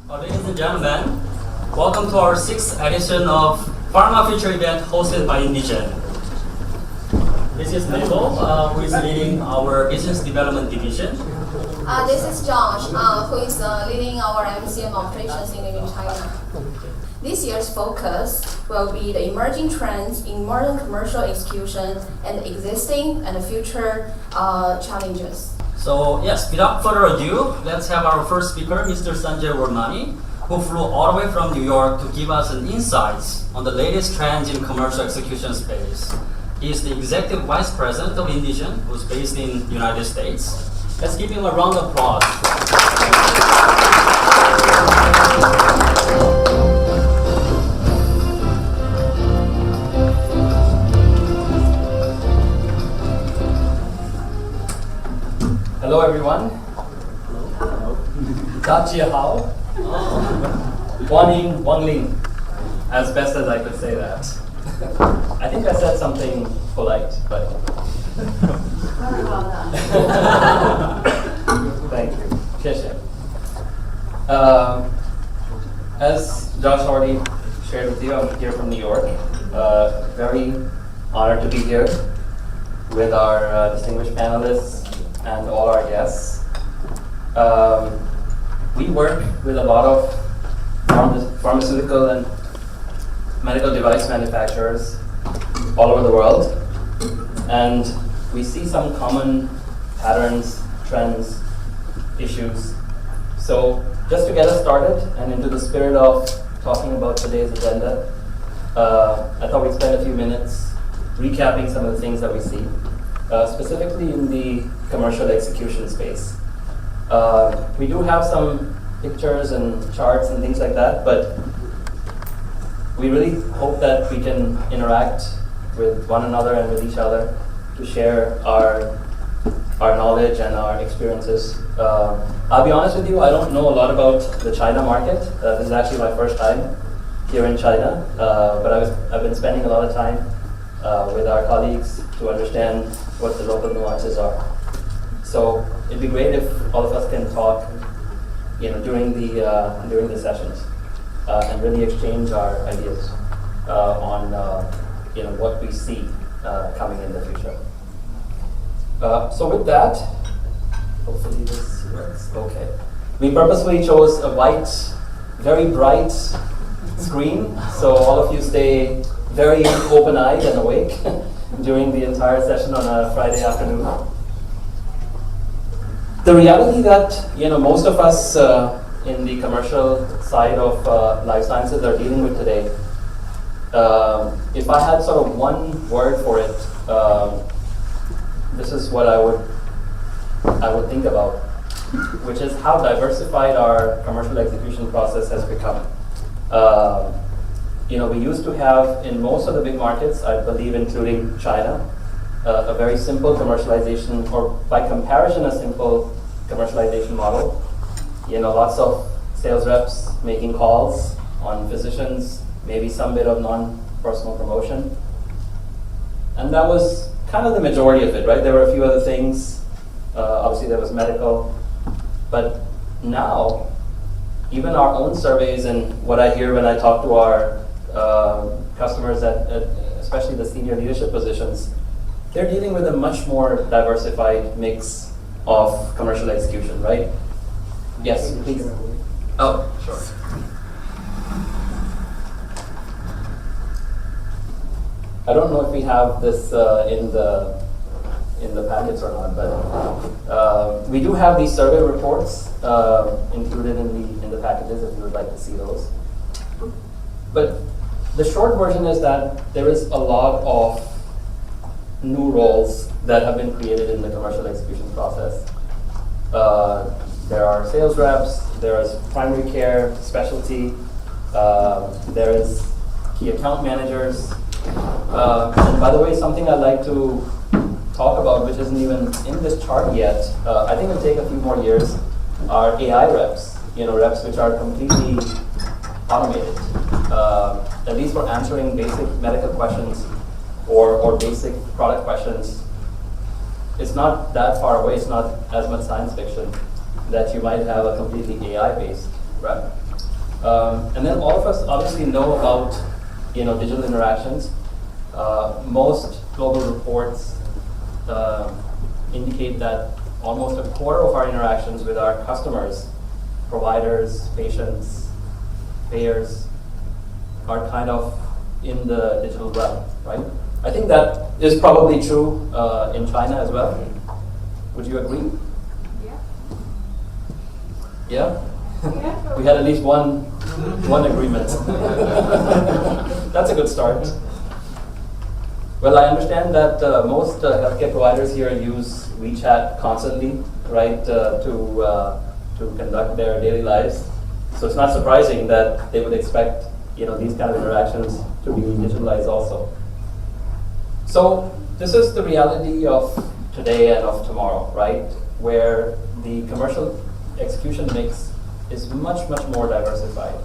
Ladies and gentlemen, welcome to our 6th edition of Pharma Future event hosted by Indigen. This is Mabel, who is leading our business development division. This is Josh, who is leading our MCM operations in China. This year's focus will be the emerging trends in modern commercial execution and existing and future challenges. So yes, without further ado, let's have our first speaker, Mr. Sanjay Wormani, who flew all the way from New York to give us an insights on the latest trends in commercial execution space. He is the Executive Vice President of Indigen, who's based in the United States. Let's give him a round of applause. Hello everyone. Hao. Wang Ling. As best as I could say that. I think I said something polite, but Very well done. thank you. 谢谢. As Josh already shared with you, I'm here from New York. Very honored to be here with our distinguished panelists and all our guests. We work with a lot of pharmaceutical and medical device manufacturers all over the world, and we see some common patterns, trends, issues. So just to get us started and into the spirit of talking about today's agenda, I thought we'd spend a few minutes recapping some of the things that we see, specifically in the commercial execution space. We do have some pictures and charts and things like that, but we really hope that we can interact with one another and with each other to share our knowledge and our experiences. I'll be honest with you, I don't know a lot about the China market. This is actually my first time here in China, but I've been spending a lot of time with our colleagues to understand what the local nuances are. So it'd be great if all of us can talk, during the sessions and really exchange our ideas on what we see coming in the future. So with that, hopefully this works. Okay. We purposefully chose a white, very bright screen, so all of you stay very open-eyed and awake during the entire session on a Friday afternoon. The reality that most of us in the commercial side of life sciences are dealing with today, if I had sort of one word for it, this is what I would think about, which is how diversified our commercial execution process has become. We used to have in most of the big markets, I believe including China, a very simple commercialization, or by comparison a simple commercialization model. Lots of sales reps making calls on physicians, maybe some bit of non-personal promotion. And that was kind of the majority of it, right? There were a few other things. Obviously there was medical. But now, even our own surveys and what I hear when I talk to our customers at especially the senior leadership positions, they're dealing with a much more diversified mix of commercial execution, right? Yes, please. Oh, sure. I don't know if we have this in the packets or not, but we do have these survey reports included in the packages if you would like to see those. But the short version is that there is a lot of new roles that have been created in the commercial execution process. There are sales reps, there is primary care, specialty, there is key account managers. And by the way, something I'd like to talk about, which isn't even in this chart yet, I think it'll take a few more years, are AI reps, reps which are completely automated, at least for answering basic medical questions or basic product questions. It's not that far away, it's not as much science fiction that you might have a completely AI-based rep. And then all of us obviously know about digital interactions. Most global reports indicate that almost a quarter of our interactions with our customers, providers, patients, payers, are kind of in the digital realm, right? I think that is probably true in China as well. Would you agree? Yeah. Yeah? Yeah. We had at least one agreement. That's a good start. Well, I understand that most healthcare providers here use WeChat constantly, right, to conduct their daily lives. So it's not surprising that they would expect these kind of interactions to be digitalized also. So this is the reality of today and of tomorrow, right, where the commercial execution mix is much, much more diversified.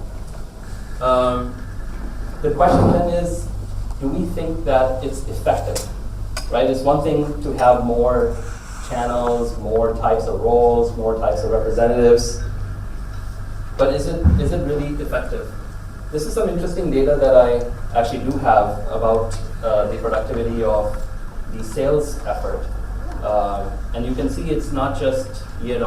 The question then is, do we think that it's effective, right? It's one thing to have more channels, more types of roles, more types of representatives, but is it really effective? This is some interesting data that I actually do have about the productivity of the sales effort. And you can see it's not just in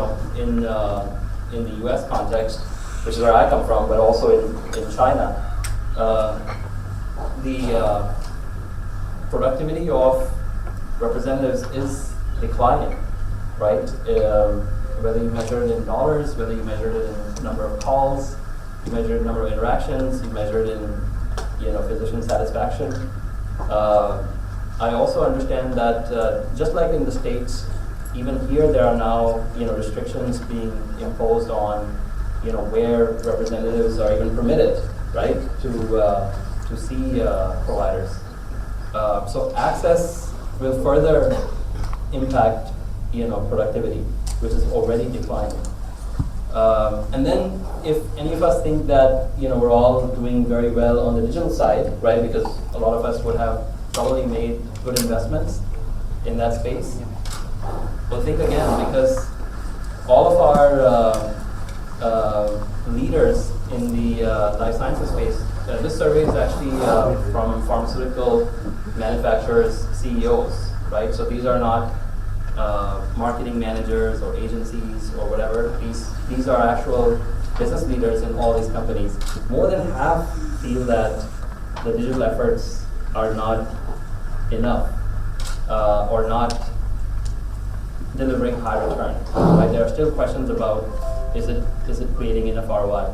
the US context, which is where I come from, but also in China. The productivity of representatives is declining, right? Whether you measure it in dollars, whether you measure it in number of calls, you measure it in number of interactions, you measure it in physician satisfaction. I also understand that just like in the States, even here there are now restrictions being imposed on where representatives are even permitted, right, to see providers. So access will further impact productivity, which is already declining. And then if any of us think that we're all doing very well on the digital side, right, because a lot of us would have probably made good investments in that space, well, think again, because all of our leaders in the life sciences space, this survey is actually from pharmaceutical manufacturers' CEOs, right? So these are not marketing managers or agencies or whatever. These are actual business leaders in all these companies. More than half feel that the digital efforts are not enough or not delivering high return. Right? There are still questions about is it creating enough ROI?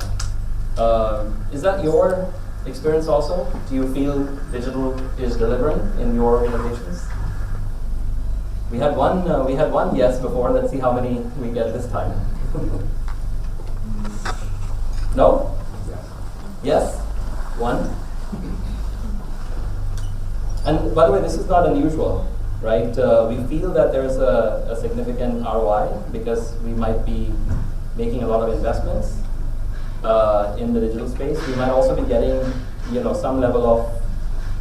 Is that your experience also? Do you feel digital is delivering in your organizations? We had one yes before. Let's see how many we get this time. No? Yes? One? And by the way, this is not unusual, right? We feel that there's a significant ROI because we might be making a lot of investments in the digital space. We might also be getting some level of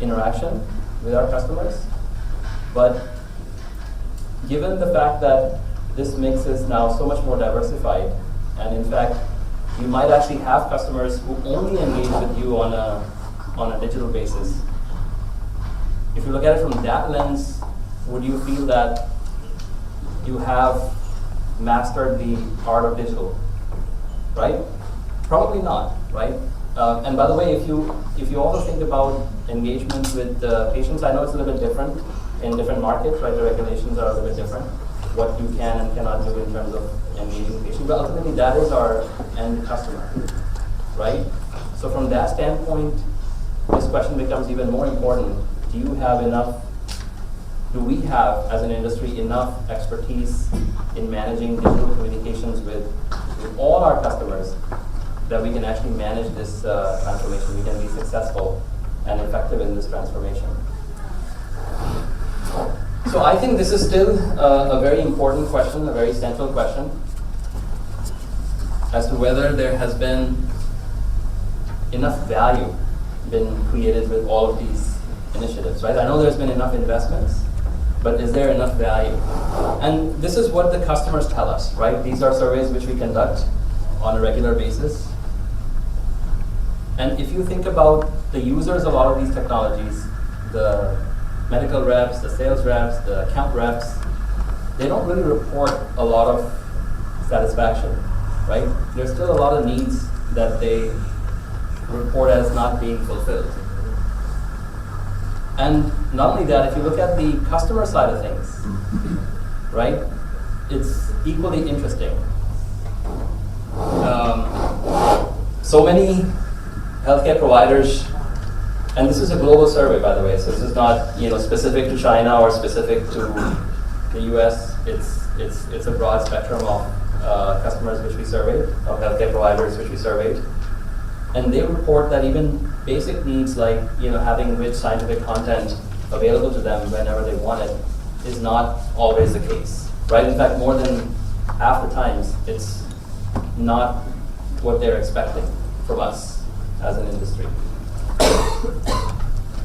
interaction with our customers. But given the fact that this mix is now so much more diversified, and in fact, you might actually have customers who only engage with you on a digital basis. If you look at it from that lens, would you feel that you have mastered the art of digital, right? Probably not, right? And by the way, if you also think about engagement with patients, I know it's a little bit different in different markets, right? The regulations are a little bit different. What you can and cannot do in terms of engaging patients, but ultimately that is our end customer, right? So from that standpoint, this question becomes even more important. Do we have, as an industry, enough expertise in managing digital communications with all our customers that we can actually manage this transformation? We can be successful and effective in this transformation. So I think this is still a very important question, a very central question, as to whether there has been enough value been created with all of these initiatives, right? I know there's been enough investments, but is there enough value? And this is what the customers tell us, right? These are surveys which we conduct on a regular basis. And if you think about the users of all of these technologies, the medical reps, the sales reps, the account reps, they don't really report a lot of satisfaction, right? There's still a lot of needs that they report as not being fulfilled. And not only that, if you look at the customer side of things, right, it's equally interesting. So many healthcare providers, and this is a global survey, by the way, so this is not specific to China or specific to the US. It's a broad spectrum of customers which we surveyed, of healthcare providers which we surveyed. And they report that even basic needs like having rich scientific content available to them whenever they want it is not always the case, right? In fact, more than half the times, it's not what they're expecting from us as an industry.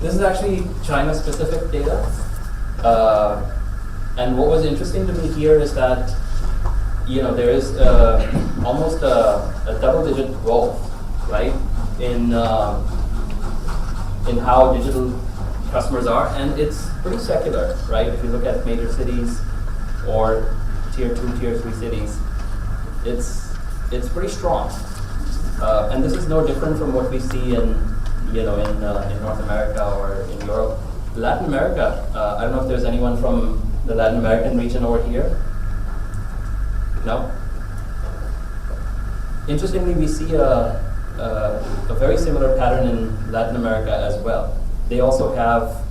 This is actually China-specific data. And what was interesting to me here is that there is almost a double-digit growth, right, in how digital customers are, and it's pretty secular, right? If you look at major cities or tier 2, tier 3 cities, it's pretty strong. And this is no different from what we see in North America or in Europe. Latin America, I don't know if there's anyone from the Latin American region over here. No? Interestingly, we see a very similar pattern in Latin America as well. They also have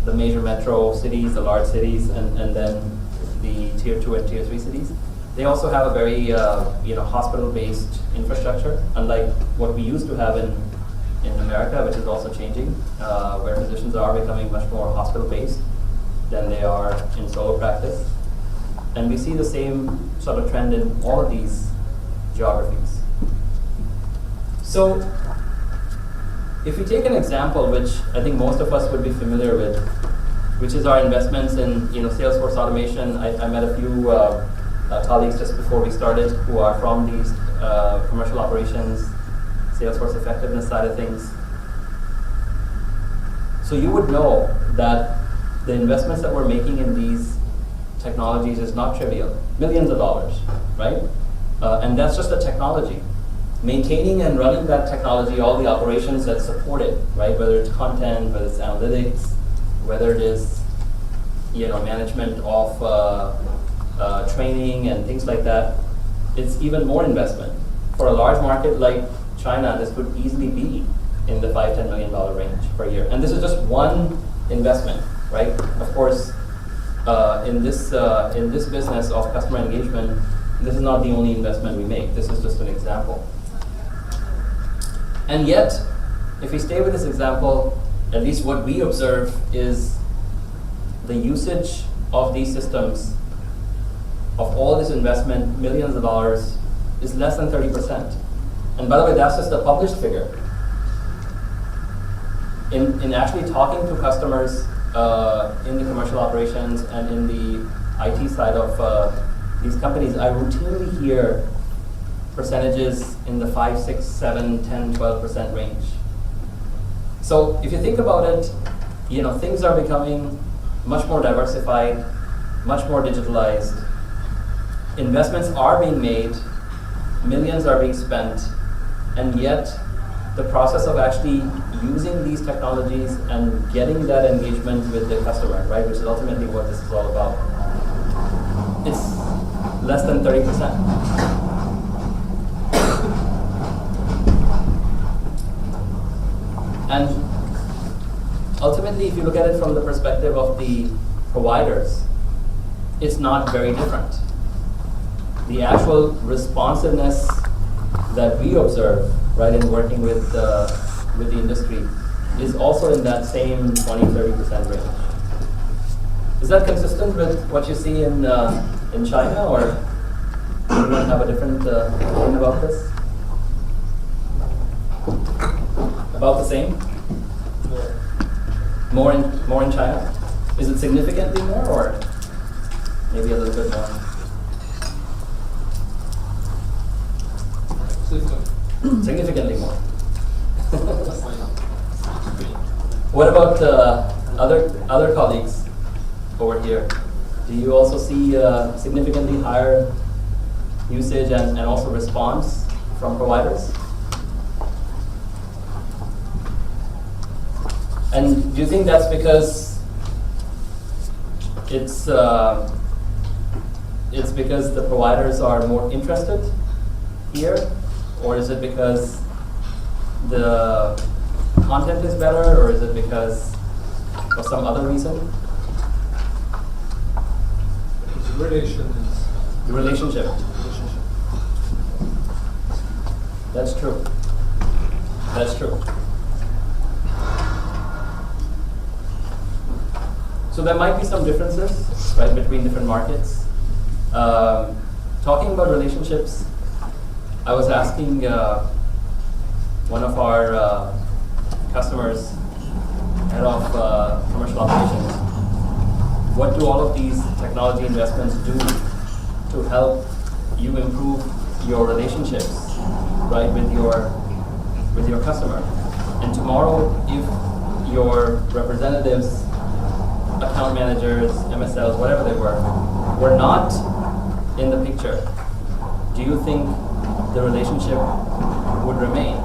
the major metro cities, the large cities, and then the tier 2 and tier 3 cities. They also have a very hospital-based infrastructure, unlike what we used to have in America, which is also changing, where physicians are becoming much more hospital-based than they are in solo practice. And we see the same sort of trend in all of these geographies. So, if we take an example, which I think most of us would be familiar with, which is our investments in Salesforce automation. I met a few colleagues just before we started who are from these commercial operations, Salesforce effectiveness side of things. So you would know that the investments that we're making in these technologies is not trivial. Millions of dollars, right? And that's just the technology. Maintaining and running that technology, all the operations that support it, right? Whether it's content, whether it's analytics, whether it is management of training and things like that, it's even more investment. For a large market like China, this could easily be in the $5-10 million range per year. And this is just one investment, right? Of course, in this business of customer engagement, this is not the only investment we make. This is just an example. And yet, if we stay with this example, at least what we observe is the usage of these systems, of all this investment, millions of dollars, is less than 30%. And by the way, that's just the published figure. In actually talking to customers in the commercial operations and in the IT side of these companies, I routinely hear percentages in the 5, 6, 7, 10, 12% range. So if you think about it, things are becoming much more diversified, much more digitalized. Investments are being made, millions are being spent, and yet the process of actually using these technologies and getting that engagement with the customer, right, which is ultimately what this is all about, it's less than 30%. And ultimately, if you look at it from the perspective of the providers, it's not very different. The actual responsiveness that we observe, right, in working with the industry is also in that same 20-30% range. Is that consistent with what you see in China, or do you want to have a different opinion about this? About the same? More in China? Is it significantly more, or maybe a little bit more? System. significantly more. What about other colleagues over here? Do you also see significantly higher usage and also response from providers? And do you think that's because it's because the providers are more interested here, or is it because the content is better, or is it because of some other reason? The Relationship. That's true. That's true. So there might be some differences, right, between different markets. Talking about relationships, I was asking one of our customers, head of commercial operations, what do all of these technology investments do to help you improve your relationships, right, with your customer? And tomorrow, if your representatives, account managers, MSLs, whatever they were not in the picture, do you think the relationship would remain?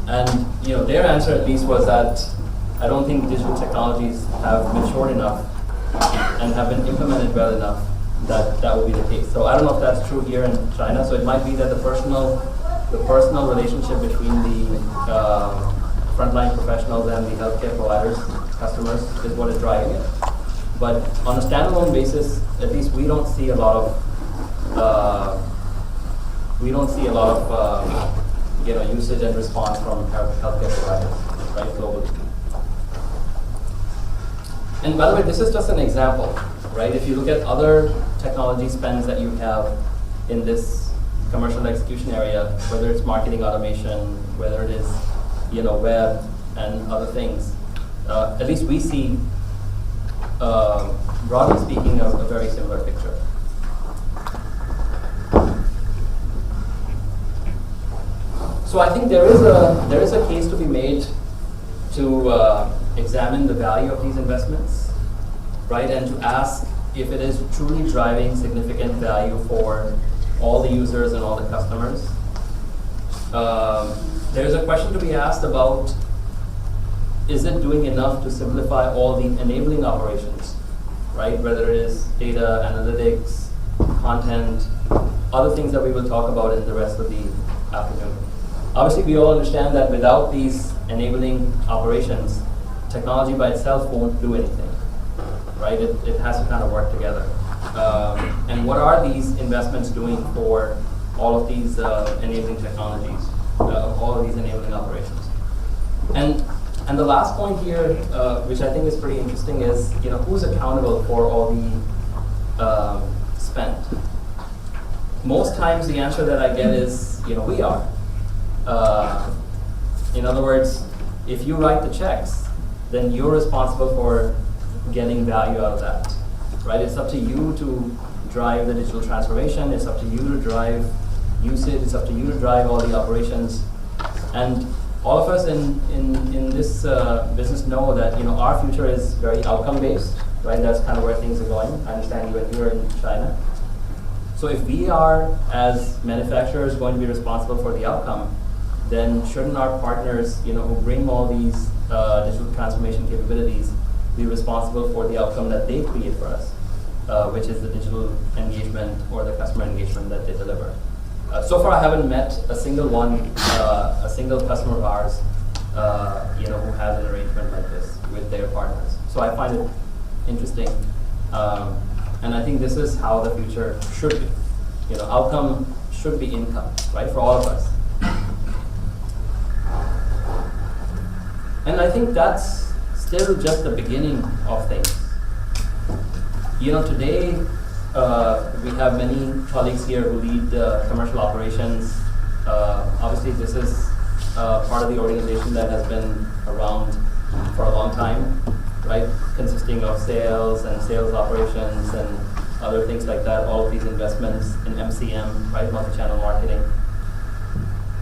And their answer at least was that I don't think digital technologies have matured enough and have been implemented well enough that would be the case. So I don't know if that's true here in China. So it might be that the personal relationship between the frontline professionals and the healthcare providers, customers, is what is driving it. But on a standalone basis, at least we don't see a lot of usage and response from healthcare providers, right, globally. And by the way, this is just an example, right? If you look at other technology spends that you have in this commercial execution area, whether it's marketing automation, whether it is web and other things, at least we see, broadly speaking, a very similar picture. So I think there is a case to be made to examine the value of these investments, right, and to ask if it is truly driving significant value for all the users and all the customers. There's a question to be asked about, is it doing enough to simplify all the enabling operations, right, whether it is data, analytics, content, other things that we will talk about in the rest of the afternoon. Obviously, we all understand that without these enabling operations, technology by itself won't do anything, right? It has to kind of work together. And what are these investments doing for all of these enabling technologies, all of these enabling operations? And the last point here, which I think is pretty interesting, is who's accountable for all the spend? Most times, the answer that I get is we are. In other words, if you write the checks, then you're responsible for getting value out of that, right? It's up to you to drive the digital transformation. It's up to you to drive usage. It's up to you to drive all the operations. And all of us in this business know that our future is very outcome-based, right? That's kind of where things are going. I understand you're in China. So if we are, as manufacturers, going to be responsible for the outcome, then shouldn't our partners, who bring all these digital transformation capabilities, be responsible for the outcome that they create for us, which is the digital engagement or the customer engagement that they deliver? So far, I haven't met a single customer of ours, who has an arrangement like this with their partners. So I find it interesting, and I think this is how the future should be. Outcome should be income, right, for all of us. And I think that's still just the beginning of things. Today we have many colleagues here who lead commercial operations. Obviously, this is part of the organization that has been around for a long time, right? Consisting of sales and sales operations and other things like that. All of these investments in MCM, right, multi-channel marketing.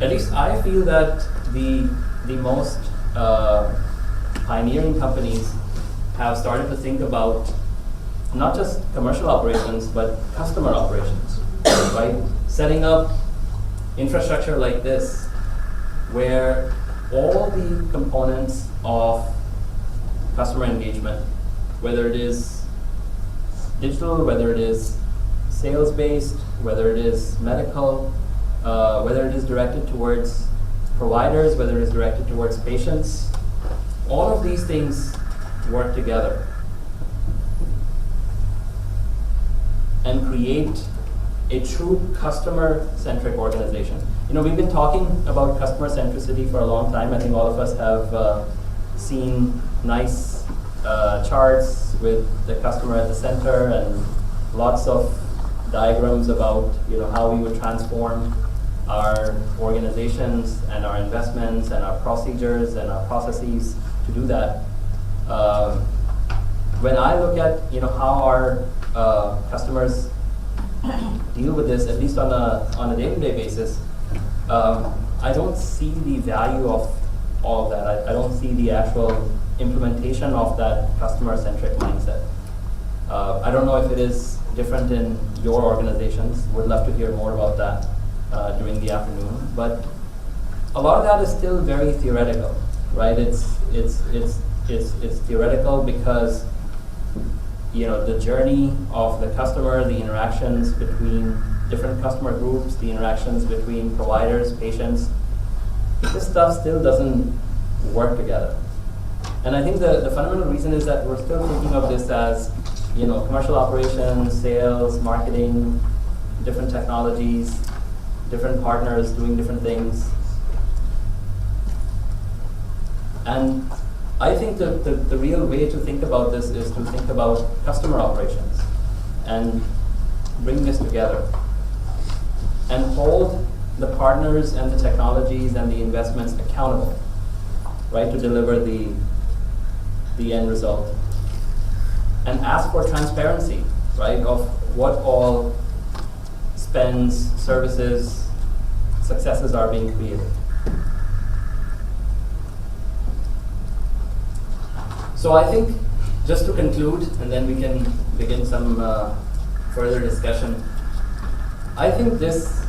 at least I feel that the most pioneering companies have started to think about not just commercial operations, but customer operations, right? Setting up infrastructure like this, where all the components of customer engagement, whether it is digital, whether it is sales-based, whether it is medical, whether it is directed towards providers, whether it is directed towards patients, all of these things work together and create a true customer-centric organization. You know, we've been talking about customer centricity for a long time. I think all of us have seen nice charts with the customer at the center and lots of diagrams about, you know, how we would transform our organizations and our investments and our procedures and our processes to do that. When I look at, you know, how our customers deal with this, at least on a day-to-day basis, I don't see the value of all of that. I don't see the actual implementation of that customer-centric mindset. I don't know if it is different in your organizations. Would love to hear more about that during the afternoon. But a lot of that is still very theoretical, right? It's theoretical because, you know, the journey of the customer, the interactions between different customer groups, the interactions between providers, patients, this stuff still doesn't work together. And I think the fundamental reason is that we're still thinking of this as, you know, commercial operations, sales, marketing, different technologies, different partners doing different things. And I think the real way to think about this is to think about customer operations and bring this together and hold the partners and the technologies and the investments accountable, right, to deliver the end result. And ask for transparency, right, of what all spends, services, successes are being created. So I think, just to conclude, and then we can begin some further discussion, I think this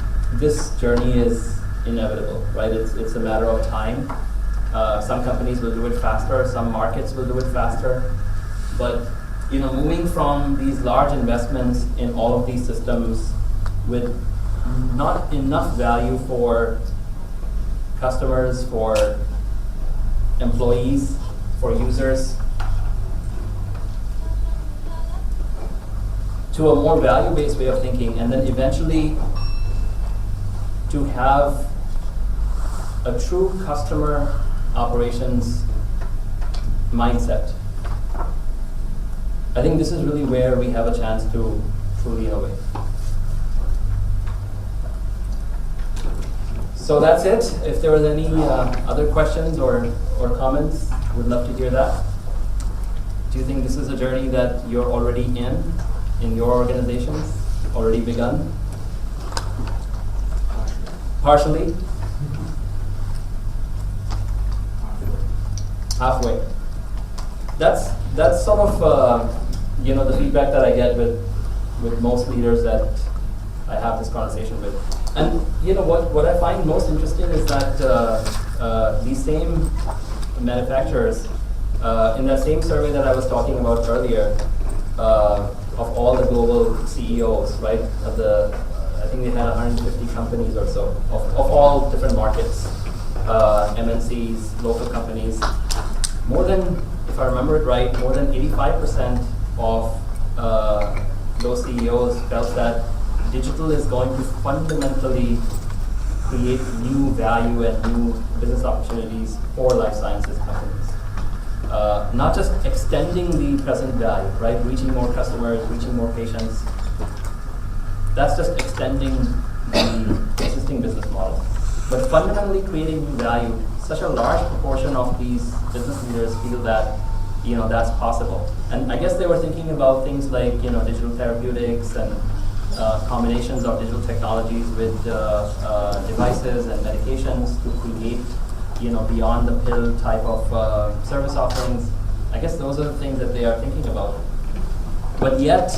journey is inevitable, right? It's a matter of time. Some companies will do it faster, some markets will do it faster, but, you know, moving from these large investments in all of these systems with not enough value for customers, for employees, for users, to a more value-based way of thinking, and then eventually to have a true customer operations mindset. I think this is really where we have a chance to truly innovate. So that's it. If there was any other questions or comments, we'd love to hear that. Do you think this is a journey that you're already in your organizations, already begun? Partially? Halfway. That's sort of you know, the feedback that I get with most leaders that I have this conversation with. And you know what I find most interesting is that these same manufacturers, in that same survey that I was talking about earlier, of all the global CEOs, right? I think they had 150 companies or so of all different markets, MNCs, local companies. More than, if I remember it right, more than 85% of those CEOs felt that digital is going to fundamentally create new value and new business opportunities for life sciences companies. Not just extending the present value, right? Reaching more customers, reaching more patients. That's just extending the existing business model. But fundamentally creating new value, such a large proportion of these business leaders feel that, you know, that's possible. And I guess they were thinking about things like, you know, digital therapeutics and combinations of digital technologies with devices and medications to create, beyond the pill type of service offerings. I guess those are the things that they are thinking about. But yet,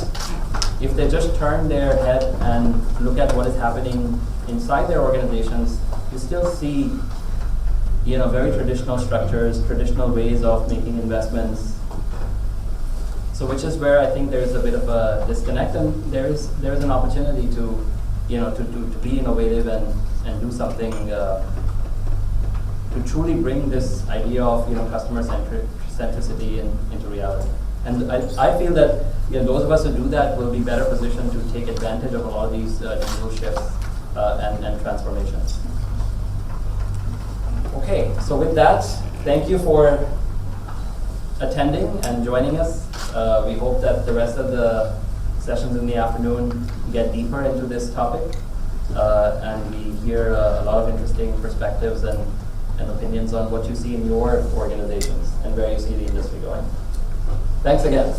if they just turn their head and look at what is happening inside their organizations, you still see, very traditional structures, traditional ways of making investments. So which is where I think there's a bit of a disconnect, and there's an opportunity to, to be innovative and do something to truly bring this idea of, customer centricity into reality. And I feel that those of us who do that will be better positioned to take advantage of a lot of these digital shifts and transformations. Okay, so with that, thank you for attending and joining us. We hope that the rest of the sessions in the afternoon get deeper into this topic, and we hear a lot of interesting perspectives and opinions on what you see in your organizations and where you see the industry going. Thanks again.